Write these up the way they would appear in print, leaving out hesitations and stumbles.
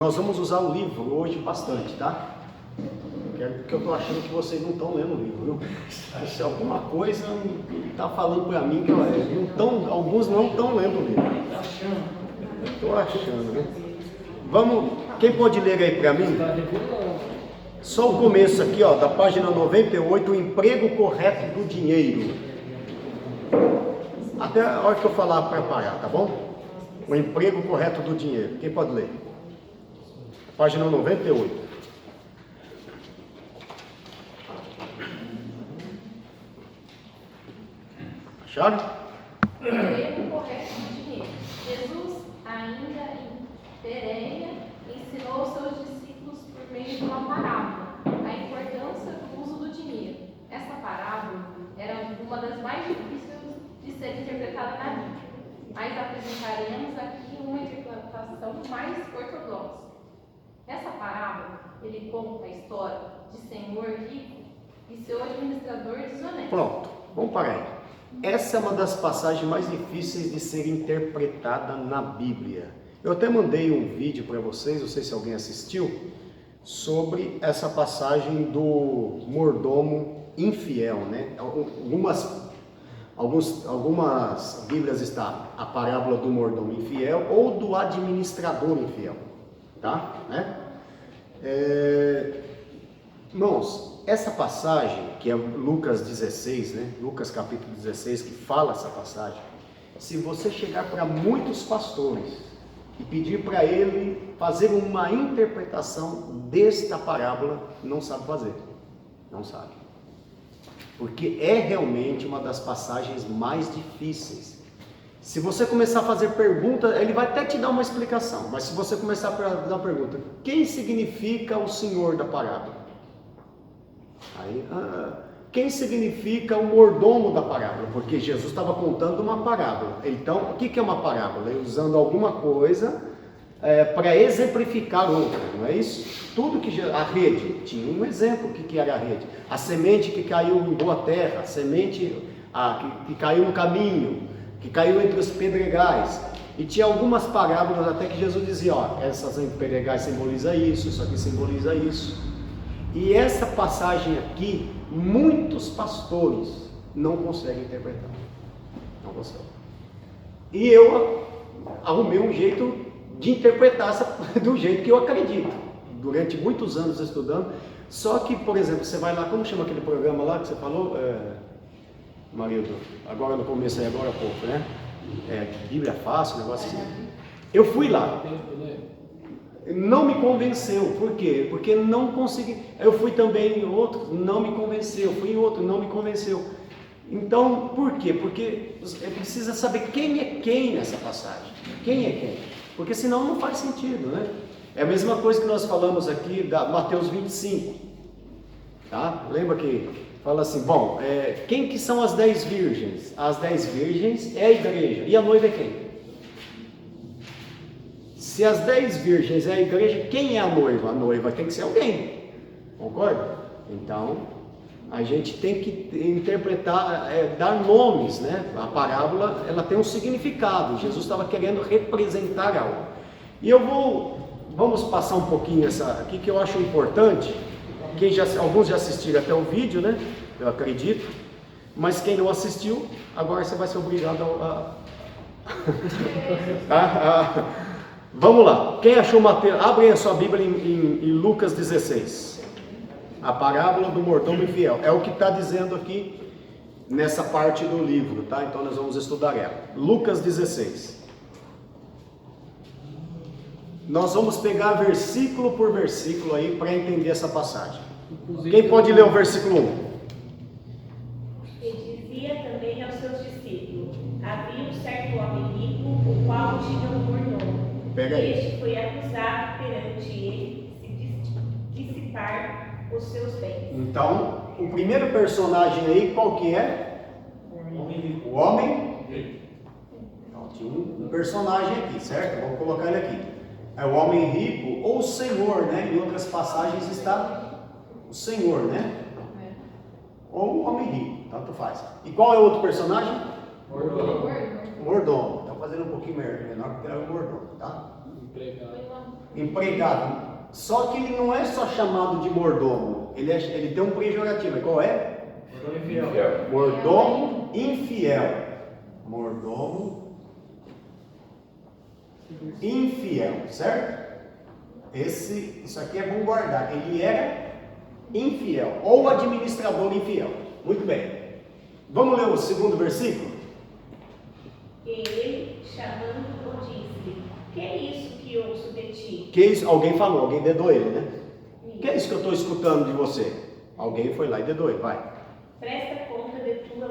Nós vamos usar o livro hoje bastante, tá? Porque eu estou achando que vocês não estão lendo o livro, viu? Se alguma coisa está falando para mim que alguns não estão lendo o livro. Estou achando, né? Vamos, quem pode ler aí para mim? Só o começo aqui, ó, da página 98, o emprego correto do dinheiro. Até a hora que eu falar para parar, tá bom? O emprego correto do dinheiro. Quem pode ler? Página 98. Acharam? O emprego correto do dinheiro. Jesus, ainda em Bereia, ensinou aos seus discípulos por meio de uma parábola a importância do uso do dinheiro. Essa parábola era uma das mais difíceis de ser interpretada na Bíblia, mas apresentaremos aqui uma interpretação mais ortodoxa. Essa parábola, ele conta a história de senhor rico e seu administrador desonesto. Pronto, vamos parar aí. Essa é uma das passagens mais difíceis de ser interpretada na Bíblia. Eu até mandei um vídeo para vocês, não sei se alguém assistiu, sobre essa passagem do mordomo infiel, né? Algumas Bíblias está a parábola do mordomo infiel ou do administrador infiel, tá? Né? Irmãos, essa passagem, que é Lucas 16, né? Lucas capítulo 16, que fala essa passagem, se você chegar para muitos pastores e pedir para ele fazer uma interpretação desta parábola, não sabe fazer, não sabe, porque é realmente uma das passagens mais difíceis. Se você começar a fazer pergunta, ele vai até te dar uma explicação, mas se você começar a dar uma pergunta, quem significa o Senhor da parábola? Aí, quem significa o mordomo da parábola? Porque Jesus estava contando uma parábola. Então, o que é uma parábola? Ele usando alguma coisa para exemplificar outra, não é isso? Tudo que a rede tinha um exemplo. O que era a rede? A semente que caiu em boa terra, a semente que caiu no caminho, que caiu entre os pedregais. E tinha algumas parábolas até que Jesus dizia, ó, essas pedregais simboliza isso aqui simboliza isso. E essa passagem aqui, muitos pastores não conseguem interpretar. Não conseguem. E eu arrumei um jeito de interpretar do jeito que eu acredito. Durante muitos anos estudando. Só que, por exemplo, você vai lá, como chama aquele programa lá que você falou? Marido, agora no começo aí, agora há pouco, né? Bíblia Fácil, negócio assim. Eu fui lá. Não me convenceu. Por quê? Porque não consegui. Eu fui também em outro, não me convenceu. Fui em outro, não me convenceu. Então, por quê? Porque precisa saber quem é quem nessa passagem. Quem é quem? Porque senão não faz sentido, né? É a mesma coisa que nós falamos aqui da Mateus 25. Tá? Lembra que fala assim, bom, quem que são as 10 virgens? As 10 virgens é a igreja. E a noiva é quem? Se as 10 virgens é a igreja, quem é a noiva? A noiva tem que ser alguém, concorda? Então, a gente tem que interpretar, dar nomes, né? A parábola, ela tem um significado, Jesus estava querendo representar algo. E vamos passar um pouquinho essa aqui, que eu acho importante, alguns já assistiram até o vídeo, né? Eu acredito, mas quem não assistiu, agora você vai ser obrigado Vamos lá, quem achou Mateus? Abrem a sua Bíblia em Lucas 16, a parábola do mordomo infiel, é o que está dizendo aqui nessa parte do livro, tá? Então nós vamos estudar ela. Lucas 16, nós vamos pegar versículo por versículo aí para entender essa passagem. Quem pode ler o versículo 1? E dizia também aos seus discípulos: havia um certo homem rico, o qual tinha um mordomo. Este foi acusado perante ele de dissipar os seus bens. Então, o primeiro personagem aí, qual que é? O homem rico. Então, tinha um personagem aqui, certo? Vamos colocar ele aqui. É o homem rico ou o Senhor, né? Em outras passagens está o Senhor, né? Ou o homem rico, tanto faz. E qual é o outro personagem? O mordomo. Está fazendo um pouquinho menor porque era o mordomo, tá? Empregado. empregado. Só que ele não é só chamado de mordomo, ele tem um pejorativo. Qual é? Mordomo infiel. Mordomo infiel, certo? Isso aqui é bom guardar. Ele era infiel, ou administrador infiel. Muito bem. Vamos ler o segundo versículo? Ele, chamando-o, disse: que é isso que ouço de ti? Que isso? Alguém falou, alguém dedou ele, né? Que é isso que eu estou escutando de você? Alguém foi lá e dedou ele, vai. Presta conta de tua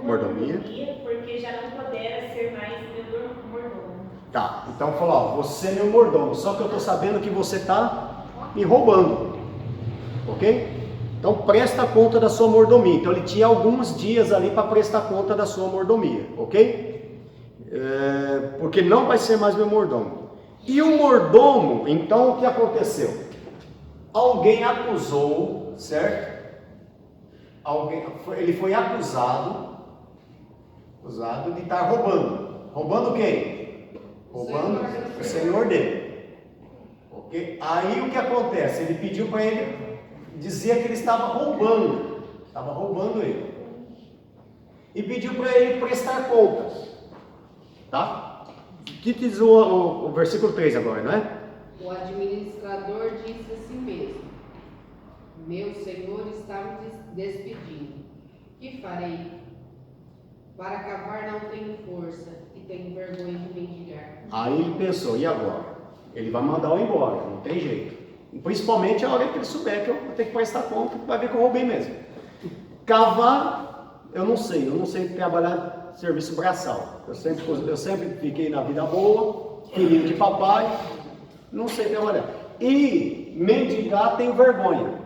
mordomia, porque já não poderá ser mais meu mordomo. Tá, então falou, ó, você é meu mordomo, só que eu estou sabendo que você está me roubando, ok? Então presta conta da sua mordomia. Então ele tinha alguns dias ali para prestar conta da sua mordomia, ok? Porque não vai ser mais meu mordomo. E o mordomo, então o que aconteceu? Alguém acusou, certo? Ele foi acusado de estar roubando. Roubando quem? Roubando o senhor dele. Ok? Aí o que acontece? Ele pediu para ele, dizia que ele estava roubando ele. E pediu para ele prestar contas. Tá? O que diz o versículo 3 agora, não é? O administrador disse a si mesmo: meu senhor está me despedindo. Que farei? Para cavar não tenho força e tenho vergonha de mendigar. Aí ele pensou, e agora? Ele vai mandar eu embora, não tem jeito. Principalmente a hora que ele souber que eu vou ter que prestar conta, vai ver que eu roubei mesmo. Cavar, eu não sei trabalhar serviço braçal. Eu sempre fiquei na vida boa, filhinho de papai, não sei trabalhar. E mendigar tenho vergonha.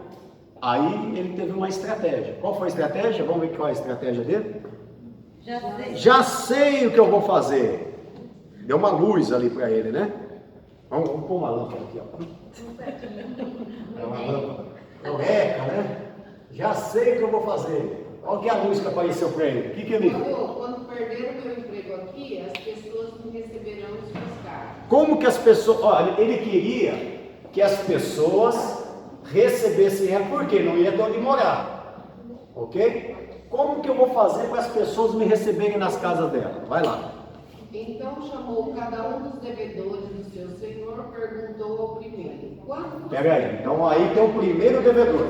Aí ele teve uma estratégia. Qual foi a estratégia? Vamos ver qual é a estratégia dele? Já sei o que eu vou fazer. Deu uma luz ali para ele, né? Vamos pôr uma lâmpada aqui, ó. É uma lâmpada. Eureka, né? Já sei o que eu vou fazer. Olha que a luz que apareceu para ele. O que ele... Quando perder o meu emprego aqui, as pessoas me receberão em suas casas. Como que as pessoas... Olha, ele queria que as pessoas recebessem ela, porque não ia ter onde morar. Ok? Como que eu vou fazer para as pessoas me receberem nas casas dela? Vai lá. Então chamou cada um dos devedores do seu senhor, perguntou ao primeiro: quanto? Pega aí, então aí tem o primeiro devedor.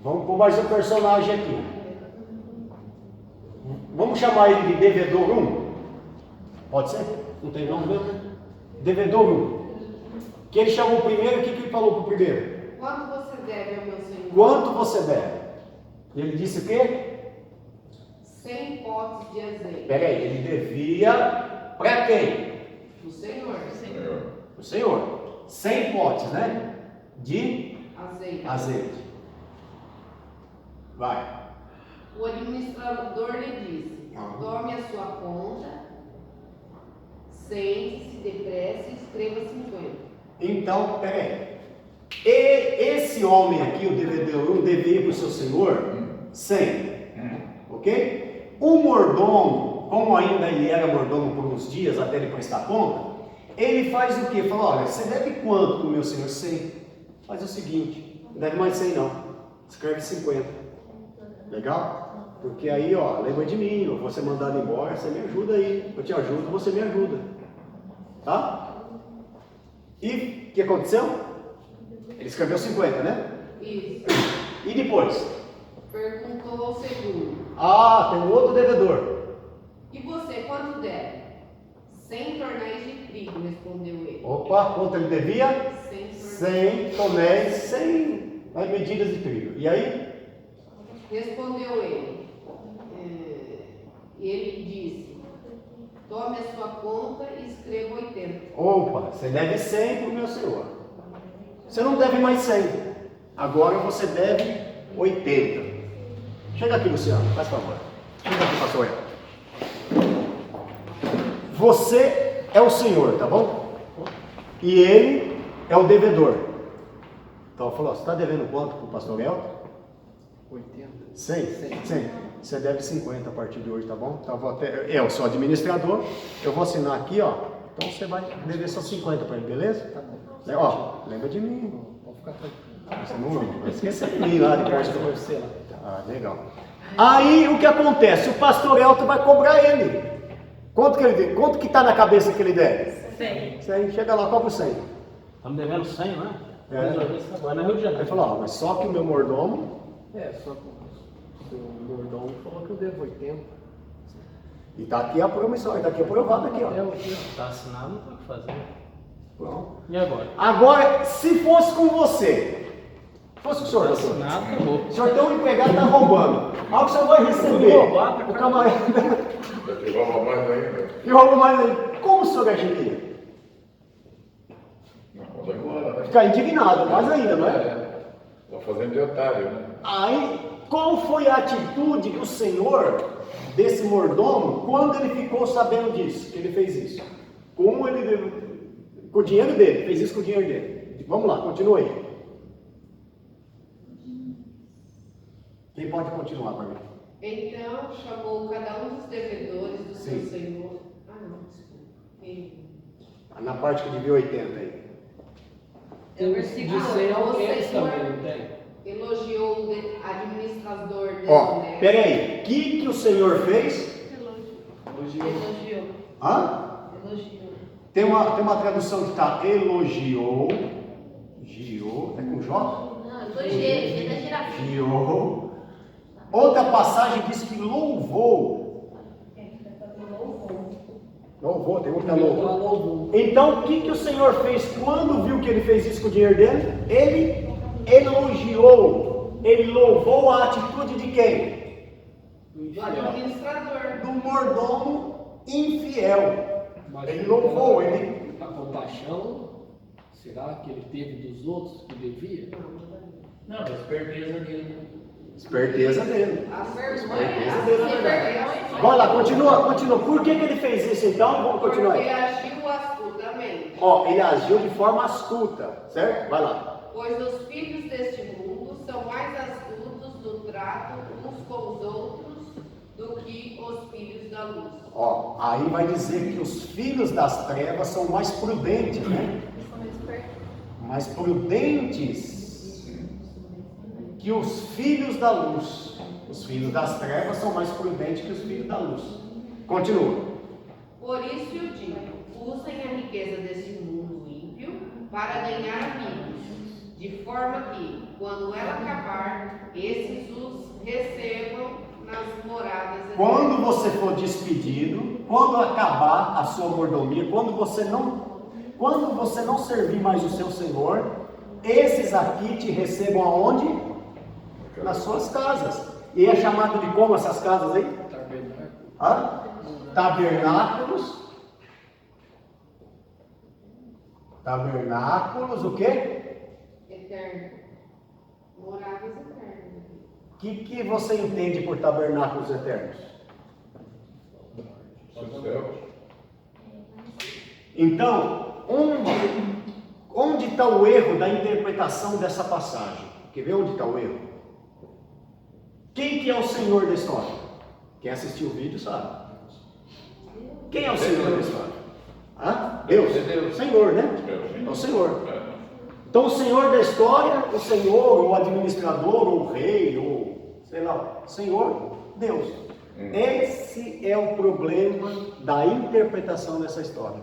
Vamos pôr mais um personagem aqui. Vamos chamar ele de devedor 1? Pode ser? Não tem nome mesmo, né? Devedor 1. Que ele chamou o primeiro, o que ele falou para o primeiro? Quanto você deve ao meu senhor? Quanto você deve? E ele disse o quê? 100 potes de azeite. Peraí, ele devia para quem? O senhor. O senhor. 100 potes, né? De azeite. Vai. O administrador lhe disse: tome a sua conta, sente-se depressa e escreva 50. Então, peraí. Esse homem aqui, o devedor, devia para o seu senhor 100. Ok? O mordomo, como ainda ele era mordomo por uns dias até ele prestar conta, ele faz o quê? Fala: olha, você deve quanto para o meu senhor? 100. Faz o seguinte: não deve mais 100 não. Escreve 50. Legal? Porque aí, ó, lembra de mim, eu vou ser mandado embora, você me ajuda aí. Eu te ajudo, você me ajuda. Tá? E o que aconteceu? Ele escreveu 50, né? Isso. E depois? Perguntou ao segundo: tem um outro devedor. e você quanto deve? 100 tornéis de trigo, respondeu ele. Opa, quanto ele devia? 100 tonéis, 100 medidas de trigo. E aí? Respondeu ele. Ele disse: tome a sua conta e escreva 80. Opa, você deve 100 para o meu senhor. Você não deve mais 100. Agora você deve 80. Chega aqui, Luciano, faz favor. Chega aqui, pastor. Você é o senhor, tá bom? E ele é o devedor. Então, falou: você está devendo quanto para o pastor Elton? 80. 100? Você deve 50 a partir de hoje, tá bom? Então, eu sou administrador, eu vou assinar aqui, ó. Então você vai dever só 50 para ele, beleza? Tá bom. Ó, lembra de mim. Pode ficar tranquilo. Você não vai esquecer de mim lá depois. Graças a você lá. Ah, legal. Aí o que acontece? O pastor Elton vai cobrar ele. Quanto que está na cabeça que ele deve? 100. 100. Chega lá, cobra o 100. Estamos devendo 100, né? É. Resolver isso agora no Rio de Aí Janeiro. falou, mas só que o meu mordomo. Só que o mordomo falou que eu devo 80. E tá aqui a promissão, tá aqui aprovado aqui, ó. Aqui, Está assinado, não tem o que fazer. Pronto. E agora? Agora, se fosse com você, fosse com o senhor, Está doutor. assinado, acabou. O senhor tem um empregado que está roubando. Algo que o senhor vai receber. O camarada. Que rouba mais ainda. E rouba mais aí. Como o senhor agiria? Não, manda embora, né? Ficar indignado, mais ainda, não é? Tá fazendo de otário, né? Aí, qual foi a atitude do senhor, desse mordomo, quando ele ficou sabendo disso, que ele fez isso? Com o dinheiro dele, fez isso com o dinheiro dele. Vamos lá, continue aí. Quem pode continuar para mim? Então chamou cada um dos devedores do seu Sim. senhor. Ah, não, desculpa. Na parte que devia 80 aí. É o versículo De 100 ao 500 Senhor também, não tem? elogiou o administrador Ó, desonesto. peraí, o que o senhor fez? Elogiou. Hã? Elogiou. Tem uma tradução que está elogiou, é com J? Não, eu tô G da girafa. Elogiou. Outra passagem diz que louvou. Louvou, tem outra louvou. Então, o que o Senhor fez quando viu que ele fez isso com o dinheiro dele? Ele elogiou, ele louvou a atitude de quem? Do administrador. Do mordomo infiel. Mas Ele louvou, ele... A compaixão, será que ele teve dos outros que devia? Não, a esperteza dele. Esperteza dele. A Esperteza vergonha. dele, na verdade. Vai lá, continua. Por que ele fez isso então? Vamos continuar Porque aí. agiu astutamente. Ó, ele agiu de forma astuta, certo? Vai lá. Pois os filhos deste mundo são mais astutos no trato uns com os outros do que os filhos da luz. Ó, aí vai dizer que os filhos das trevas são mais prudentes, né? Mais prudentes que os filhos da luz. Os filhos das trevas são mais prudentes que os filhos da luz. Continua. Por isso eu digo, usem a riqueza deste mundo ímpio para ganhar amigos, de forma que, quando ela acabar, esses os recebam nas moradas eternas. Quando você for despedido, quando acabar a sua mordomia, quando você não servir mais o seu Senhor, esses aqui te recebam aonde? Nas suas casas. E é chamado de como essas casas aí? Hã? Tabernáculos. Tabernáculos, o quê? Eterno. Moradas eternas. O que você entende por tabernáculos eternos? No céu. Então, onde está o erro da interpretação dessa passagem? Quer ver onde está o erro? Quem que é o Senhor da história? Quem assistiu o vídeo sabe. Quem é o Senhor da história? Hã? Deus. É Deus. Senhor, né? É o Senhor. Então, o Senhor da história, o Senhor, o administrador, ou o rei, ou sei lá, Senhor, Deus. Esse é o problema da interpretação dessa história.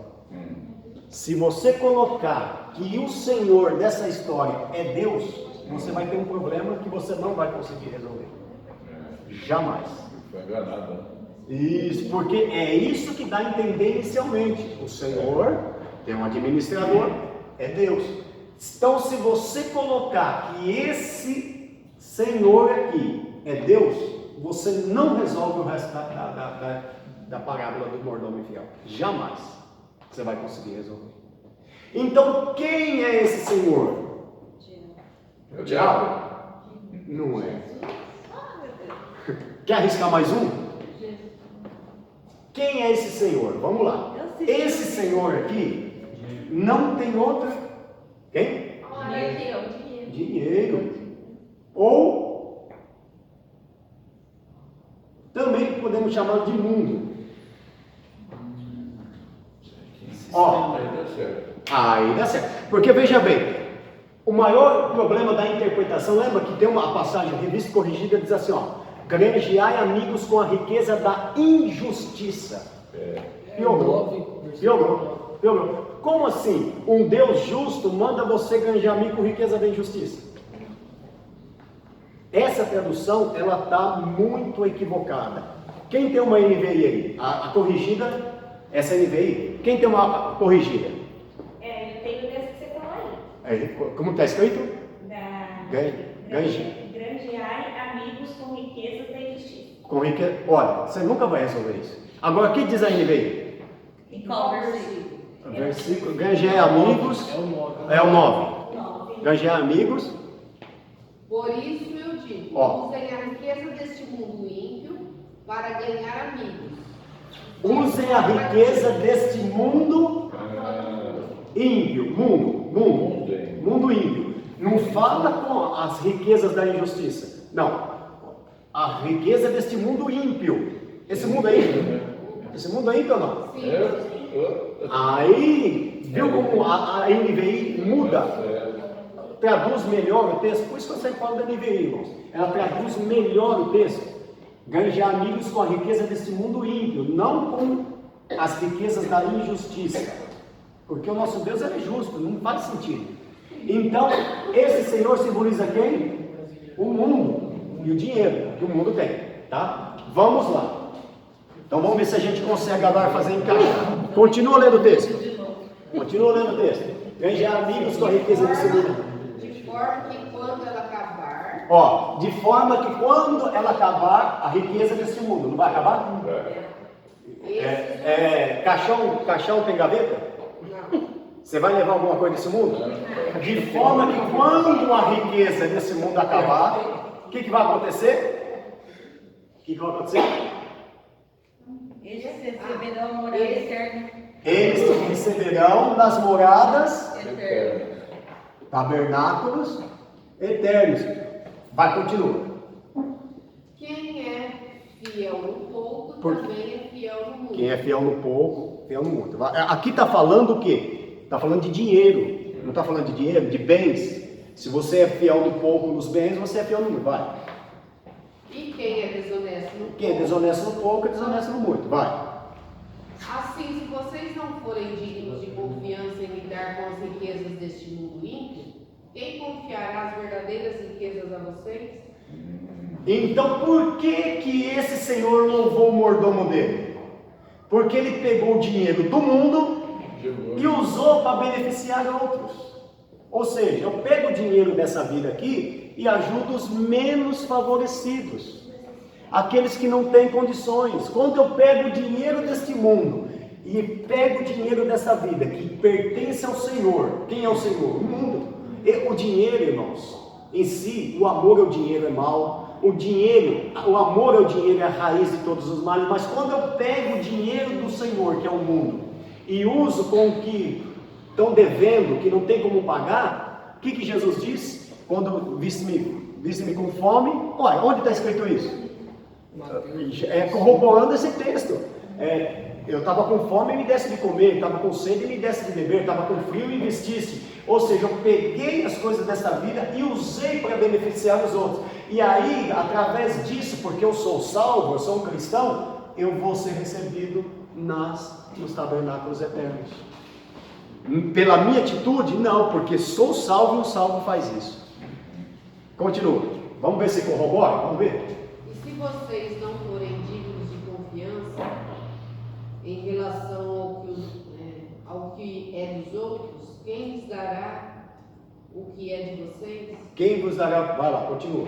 Se você colocar que o Senhor dessa história é Deus, você vai ter um problema que você não vai conseguir resolver. Jamais. Foi enganado, né? Isso, porque é isso que dá a entender inicialmente. O Senhor tem um administrador, é Deus. Então, se você colocar que esse Senhor aqui é Deus, você não resolve o resto da parábola do mordomo infiel. Jamais você vai conseguir resolver. Então, quem é esse Senhor? É o diabo. Não é. Quer arriscar mais um? Quem é esse Senhor? Vamos lá. Esse Senhor aqui não tem outra. Quem? Olha aqui, ó, dinheiro. Dinheiro. Ou também podemos chamar de mundo. Ó, Aí dá certo. aí dá certo. Porque veja bem, o maior problema da interpretação, lembra que tem uma passagem, revista corrigida, diz assim, ó, granjeai amigos com a riqueza da injustiça. Piorou. Como assim? Um Deus justo manda você granjear amigo com riqueza da injustiça? Essa tradução, ela está muito equivocada. Quem tem uma NVI aí? A corrigida, essa NVI? Quem tem uma corrigida? Eu tenho dessa que você falou aí. Como está escrito? Granjeai amigos com riquezas da injustiça. Com riqueza. Olha, você nunca vai resolver isso. Agora, o que diz a NVI? Em qual versículo? Versículo, granjeai amigos, é o 9. Granjeai amigos. Por isso eu digo, Ó. usem a riqueza deste mundo ímpio para ganhar amigos. Usem a riqueza deste mundo ímpio. Mundo ímpio. Não fala com as riquezas da injustiça. Não. A riqueza deste mundo ímpio. Esse mundo é ímpio? Esse mundo é ímpio ou não? Sim. Aí, viu como a NVI muda? Traduz melhor o texto. Por isso que eu sempre falo da NVI, irmãos. Ela traduz melhor o texto. Granjear amigos com a riqueza deste mundo ímpio, não com as riquezas da injustiça. Porque o nosso Deus é justo, não faz sentido. Então, esse Senhor simboliza quem? O mundo e o dinheiro que o mundo tem, tá? Vamos lá. Então vamos ver se a gente consegue agora fazer encaixar. Continua lendo o texto. Continua lendo o texto. Granjear amigos com a riqueza desse mundo. De forma que quando ela acabar, Ó, de forma que quando ela acabar, a riqueza desse mundo, não vai acabar? Caixão tem gaveta? não. Você vai levar alguma coisa desse mundo? De forma que quando a riqueza desse mundo acabar, o que vai acontecer? O que vai acontecer? Eles receberão a morada eterna. Eles receberão das moradas, Eterna. tabernáculos eternos. Vai, continua. Quem é fiel no pouco Por- também é fiel no muito. Quem é fiel no pouco, fiel no muito. Aqui está falando o quê? Está falando de dinheiro. Não está falando de dinheiro, de bens. Se você é fiel no pouco nos bens, você é fiel no muito. Vai. E quem é desonesto no Quem é pouco? desonesto no pouco, é desonesto no muito. Vai. Assim, se vocês não forem dignos de confiança em lidar com as riquezas deste mundo ímpio, quem confiará as verdadeiras riquezas a vocês? Então por que esse Senhor louvou o mordomo dele? Porque ele pegou o dinheiro do mundo e usou para beneficiar outros. Ou seja, eu pego o dinheiro dessa vida aqui e ajudo os menos favorecidos, aqueles que não têm condições. Quando eu pego o dinheiro deste mundo e pego o dinheiro dessa vida que pertence ao Senhor, quem é o Senhor? O mundo. E o dinheiro, irmãos, em si, o amor ao dinheiro é mau. O amor ao dinheiro é a raiz de todos os males. Mas quando eu pego o dinheiro do Senhor, que é o mundo, e uso com o que estão devendo, que não tem como pagar, o que Jesus disse? Quando visse-me com fome, olha, onde está escrito isso? Corroborando esse texto. Eu estava com fome e me desse de comer, estava com sede e me desse de beber, estava com frio e me vestisse. Ou seja, eu peguei as coisas dessa vida e usei para beneficiar os outros. E aí, através disso, porque eu sou salvo, eu sou um cristão, eu vou ser recebido nos tabernáculos eternos. Pela minha atitude? Não, porque sou salvo e o salvo faz isso. Continua. Vamos ver se corrobora? Vamos ver. E se vocês não forem dignos de confiança em relação ao que é dos outros, quem lhes dará o que é de vocês? Quem vos dará? Vai lá, continua.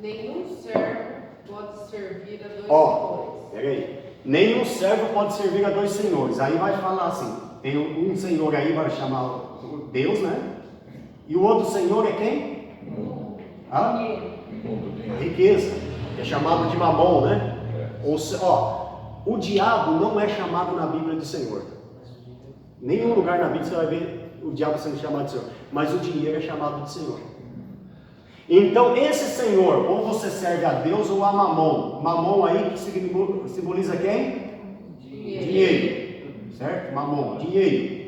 Nenhum servo pode servir a dois Ó, senhores. peraí. Nenhum servo pode servir a dois senhores. Aí vai falar assim: tem um senhor aí, vai chamar Deus, né? E o outro senhor é quem? Riqueza. É chamado de Mamon, né? O diabo não é chamado na Bíblia de Senhor. Nenhum lugar na Bíblia você vai ver o diabo sendo chamado de Senhor. Mas o dinheiro é chamado de Senhor. Então, esse Senhor, ou você serve a Deus ou a Mamon. Mamon aí que simboliza quem? Dinheiro. certo? Mamon, dinheiro.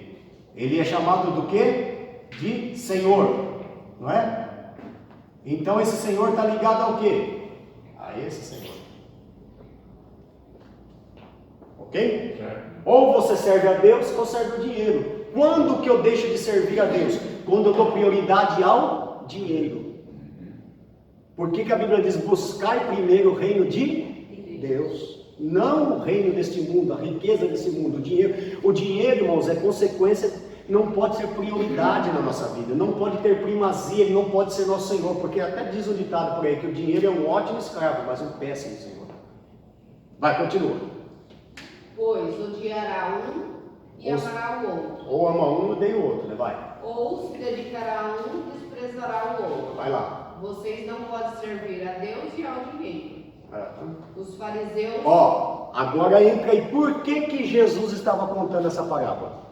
Ele é chamado do quê? De Senhor, não é? Então esse Senhor está ligado ao quê? A esse Senhor. Ok? Ou você serve a Deus ou serve o dinheiro. Quando que eu deixo de servir a Deus? Quando eu dou prioridade ao dinheiro. Por que a Bíblia diz: buscai primeiro o reino de Deus, não o reino deste mundo, a riqueza desse mundo, o dinheiro. O dinheiro, irmãos, é consequência, não pode ser prioridade na nossa vida, não pode ter primazia, ele não pode ser nosso Senhor, porque até diz um ditado por aí que o dinheiro é um ótimo escravo, mas um péssimo Senhor. Vai, continua. Pois odiará um e amará o outro. Ou ama um e odeia o outro, né? Vai. Ou se dedicará a um e desprezará o outro. Vai lá. Vocês não podem servir a Deus e ao dinheiro. Os fariseus... Ó, agora entra aí. Por que Jesus estava contando essa parábola?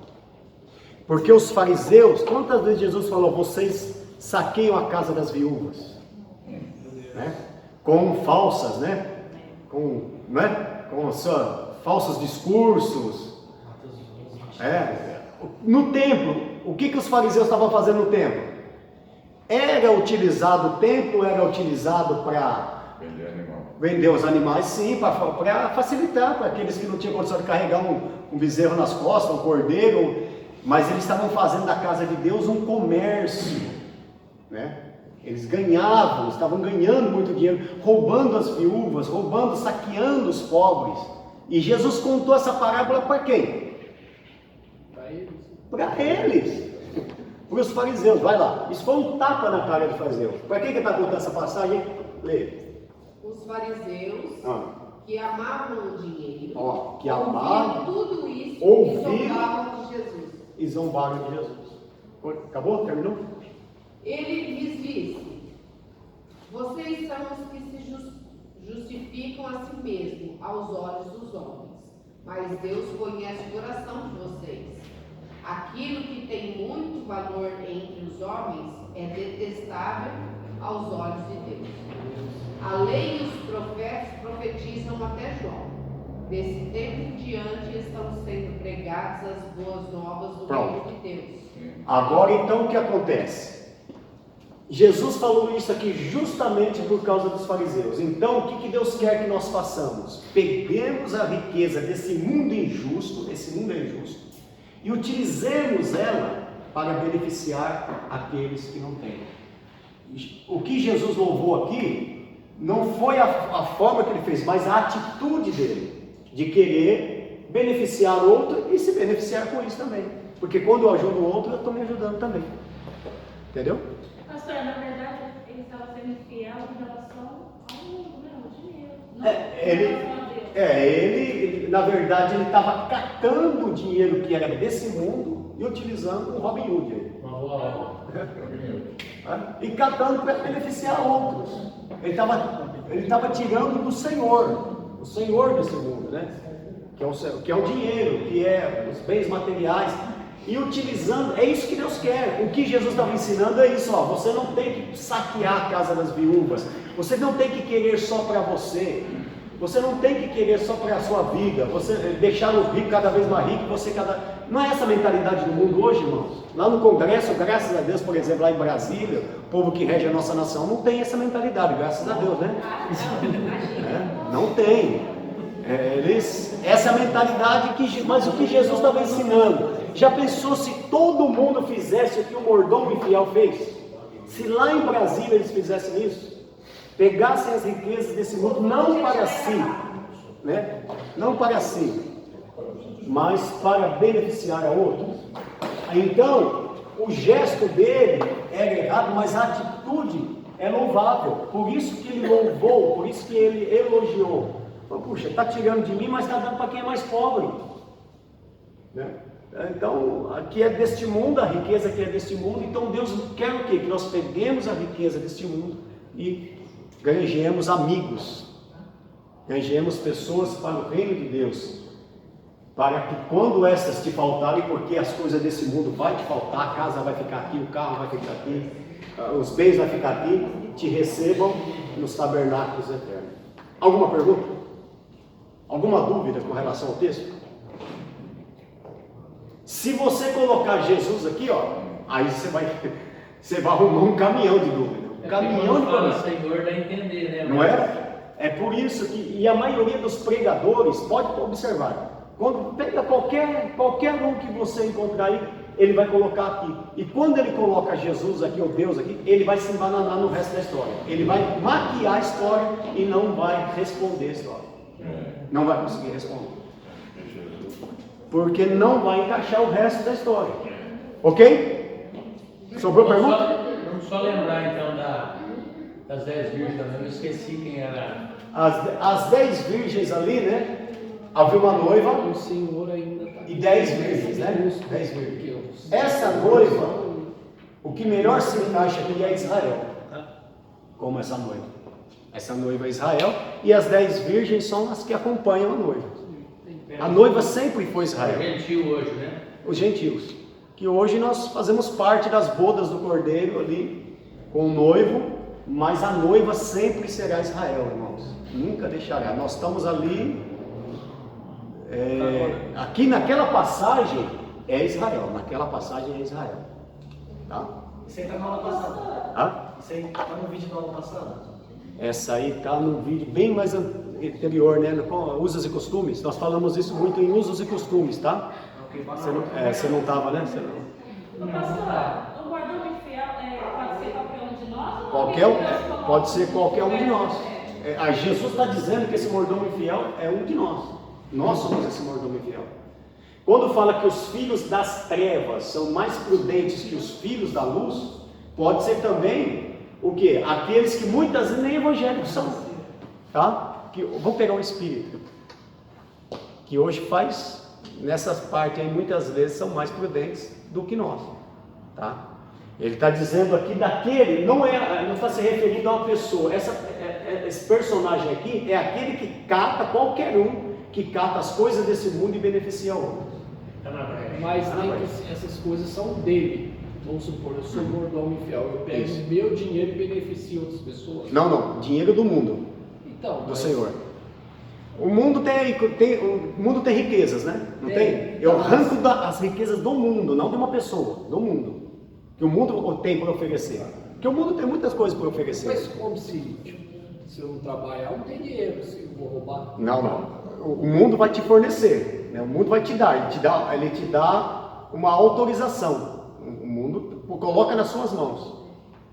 Porque os fariseus, quantas vezes Jesus falou: vocês saqueiam a casa das viúvas, né? Com falsas, né? Com falsos discursos. No templo, o que os fariseus estavam fazendo no templo? O templo era utilizado para vender os animais, sim, para facilitar para aqueles que não tinham condição de carregar um bezerro nas costas, um cordeiro, mas eles estavam fazendo da casa de Deus um comércio, né? Eles estavam ganhando muito dinheiro, roubando as viúvas, saqueando os pobres. E Jesus contou essa parábola para quem? Para eles. Para os fariseus, vai lá. Isso foi um tapa na cara do fariseu. Para quem que está contando essa passagem? Lê. Os fariseus que amavam o dinheiro, que amavam tudo isso, ouviram, e zombavam de Jesus. E zombaram de Jesus. Acabou? Terminou? Ele lhes disse: vocês são os que se justificam a si mesmos aos olhos dos homens, mas Deus conhece o coração de vocês. Aquilo que tem muito valor entre os homens é detestável aos olhos de Deus. A lei e os profetas profetizam até João. Desse tempo em diante estão sendo pregadas as boas novas do reino de Deus. Agora então o que acontece? Jesus falou isso aqui justamente por causa dos fariseus. Então o que Deus quer que nós façamos? Peguemos a riqueza desse mundo injusto, e utilizemos ela para beneficiar aqueles que não têm. O que Jesus louvou aqui não foi a forma que ele fez, mas a atitude dele, de querer beneficiar o outro e se beneficiar com isso também. Porque quando eu ajudo o outro, eu estou me ajudando também. Entendeu? Pastor, na verdade, ele estava sendo fiel em relação ao mundo, né? Ao dinheiro. Ele, na verdade, ele estava catando o dinheiro que era desse mundo e utilizando o Robin Hood. E catando para beneficiar outros. Ele estava tirando do Senhor, o Senhor desse mundo, né? Que é o dinheiro, que é os bens materiais. E utilizando, é isso que Deus quer. O que Jesus estava ensinando é isso, você não tem que saquear a casa das viúvas, você não tem que querer só para você, você não tem que querer só para a sua vida, você deixar o rico cada vez mais rico, não é essa a mentalidade do mundo hoje, irmãos. Lá no Congresso, graças a Deus, por exemplo, lá em Brasília, o povo que rege a nossa nação não tem essa mentalidade, graças a Deus, né? Não tem. Essa é a mentalidade mas o que Jesus estava ensinando? Já pensou se todo mundo fizesse o que o mordomo infiel fez? Se lá em Brasília eles fizessem isso, pegassem as riquezas desse mundo, não para si, né? Não para si, mas para beneficiar a outros. Então, o gesto dele era errado, mas a atitude é louvável. Por isso que ele louvou, por isso que ele elogiou. Puxa, está tirando de mim, mas está dando para quem é mais pobre, né? Então, aqui é deste mundo, a riqueza aqui é deste mundo. Então Deus quer o quê? Que nós peguemos a riqueza deste mundo e ganhemos amigos, ganhemos pessoas para o reino de Deus, para que quando essas te faltarem, porque as coisas desse mundo vai te faltar, a casa vai ficar aqui, o carro vai ficar aqui, os bens vai ficar aqui, te recebam nos tabernáculos eternos. Alguma pergunta? Alguma dúvida com relação ao texto? Se você colocar Jesus aqui, ó, aí você vai arrumar um caminhão de dúvida. Um caminhão de fala problema. Senhor, dá a entender, né? Não é? É por isso que, e a maioria dos pregadores, pode observar, quando pega qualquer um que você encontrar aí, ele vai colocar aqui. E quando ele coloca Jesus aqui, ou Deus aqui, ele vai se embananar no resto da história. Ele vai maquiar a história e não vai responder a história. Não vai conseguir responder. Porque não vai encaixar o resto da história. Ok? Sobrou pergunta? Vamos só lembrar então das 10 virgens também. Eu esqueci quem era. As 10 virgens ali, né? Havia uma noiva O Senhor ainda está. e 10 virgens, né? 10 virgens. Essa noiva, o que melhor se encaixa aqui é Israel. Como essa noiva. Essa noiva é Israel e as 10 virgens são as que acompanham a noiva. A noiva sempre foi Israel. Gentil hoje, né? Os gentios. Que hoje nós fazemos parte das bodas do Cordeiro ali com o noivo, mas a noiva sempre será Israel, irmãos. Nunca deixará. Nós estamos ali. Aqui naquela passagem é Israel. Naquela passagem é Israel. Tá? Isso aí está na aula passada. Isso aí está no vídeo da aula passada. Essa aí está no vídeo bem mais anterior, né? Com usos e costumes. Nós falamos isso muito em usos e costumes, tá? Você não estava, né? Você não... Pastor, o mordomo infiel pode ser qualquer um de nós? Pode ser qualquer um de nós. Jesus está dizendo que esse mordomo infiel é um de nós. Nós somos esse mordomo infiel. Quando fala que os filhos das trevas são mais prudentes que os filhos da luz, pode ser também o quê? Aqueles que muitas vezes nem evangélicos são. Tá? Vamos pegar um espírito que hoje faz, nessas partes aí, muitas vezes são mais prudentes do que nós. Tá? Ele está dizendo aqui daquele, não está se referindo a uma pessoa. Esse personagem aqui é aquele que cata qualquer um, que cata as coisas desse mundo e beneficia o outro. Mas essas coisas são dele. Vamos supor, eu sou mordomo infiel, eu pego o meu dinheiro e beneficio outras pessoas. Não, dinheiro do mundo, então, do Senhor. O mundo tem riquezas, né? Não tem? Eu arranco as riquezas do mundo, não de uma pessoa, do mundo. Que o mundo tem para oferecer. Porque o mundo tem muitas coisas para oferecer. Mas como se eu não trabalhar, eu não tenho dinheiro, se eu vou roubar. Não. O mundo vai te fornecer, né? O mundo vai te dar, ele te dá uma autorização. O mundo coloca nas suas mãos.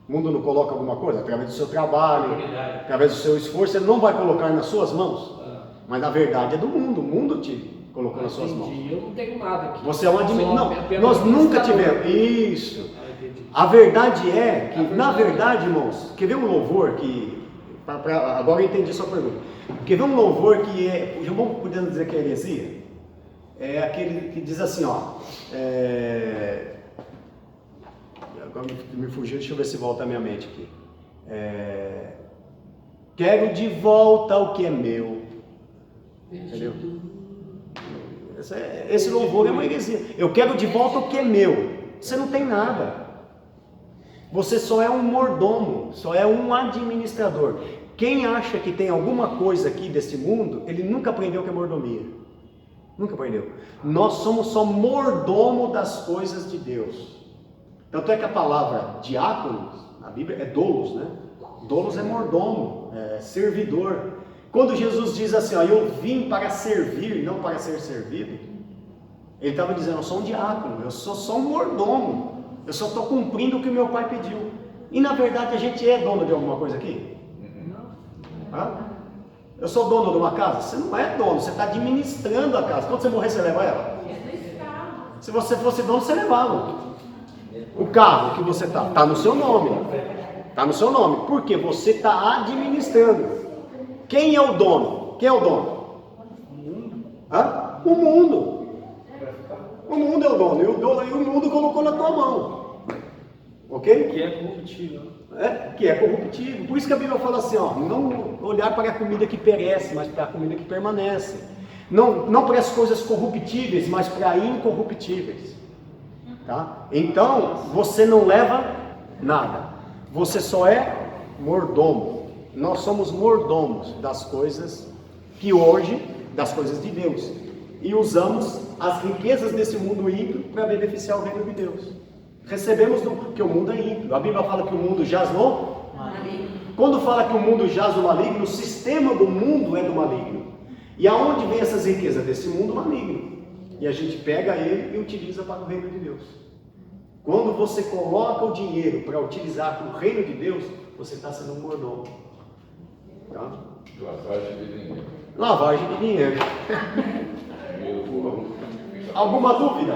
O mundo não coloca alguma coisa? Através do seu trabalho, através do seu esforço, ele não vai colocar nas suas mãos. Mas na verdade é do mundo, o mundo te colocou nas suas mãos. Eu não tenho nada aqui. Você é um administrador. Não, nós nunca tivemos. Isso. A verdade é que, na verdade, irmãos, quer ver um louvor que. Agora eu entendi a sua pergunta. Quer ver um louvor que é. Já vamos podendo dizer que é heresia? É aquele que diz assim, ó. Agora me fugiu, deixa eu ver se volta a minha mente aqui. Quero de volta o que é meu. Entendeu? Esse louvor é uma heresia. Eu quero de volta o que é meu. Você não tem nada. Você só é um mordomo, só é um administrador. Quem acha que tem alguma coisa aqui desse mundo, ele nunca aprendeu o que é mordomia. Nunca aprendeu. Nós somos só mordomo das coisas de Deus. Tanto é que a palavra diácono, na Bíblia, é doulos, né? Doulos é mordomo, é servidor. Quando Jesus diz assim, ó, eu vim para servir, não para ser servido, ele estava dizendo, eu sou um diácono, eu sou só um mordomo. Eu só estou cumprindo o que meu pai pediu. E na verdade a gente é dono de alguma coisa aqui? Não. Eu sou dono de uma casa? Você não é dono, você está administrando a casa. Quando você morrer, você leva ela? Se você fosse dono, você levava. O carro que você está no seu nome. Está no seu nome. Porque você está administrando. Quem é o dono? Quem é o dono? O mundo. O mundo é o dono, e o mundo colocou na tua mão. Ok? Que é corruptível. Que é corruptível. Por isso que a Bíblia fala assim, ó, não olhar para a comida que perece, mas para a comida que permanece. Não para as coisas corruptíveis, mas para incorruptíveis. Tá? Então, você não leva nada. Você só é mordomo. Nós somos mordomos das coisas que hoje, das coisas de Deus. e usamos as riquezas desse mundo ímpio para beneficiar o reino de Deus. Recebemos porque o mundo é ímpio. A Bíblia fala que o mundo jaz no maligno. Quando fala que o mundo jaz no maligno, o sistema do mundo é do maligno. E aonde vem essas riquezas? Desse mundo maligno. E a gente pega ele e utiliza para o reino de Deus. Quando você coloca o dinheiro para utilizar para o reino de Deus, você está sendo um mordomo. Tá? Lavagem de dinheiro. Lavagem de dinheiro. Dinheiro voando. Alguma dúvida?